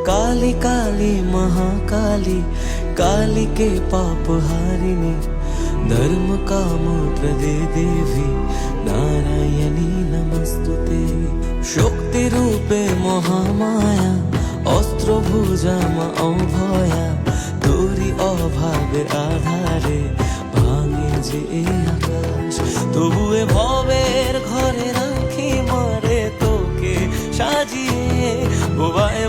काली काली महाकाली काली के पाप हारिणी धर्म काम प्रदे देवी नारायणी नमस्तुते शक्ति रूपे महामाया अस्त्र भुजा मा अभया তোরি অভাবে আধারে ভাঙে যে এই আকাশ তবুয়ে ভবের ঘরে রাখি মারে তোকে সাজিয়ে বোবায়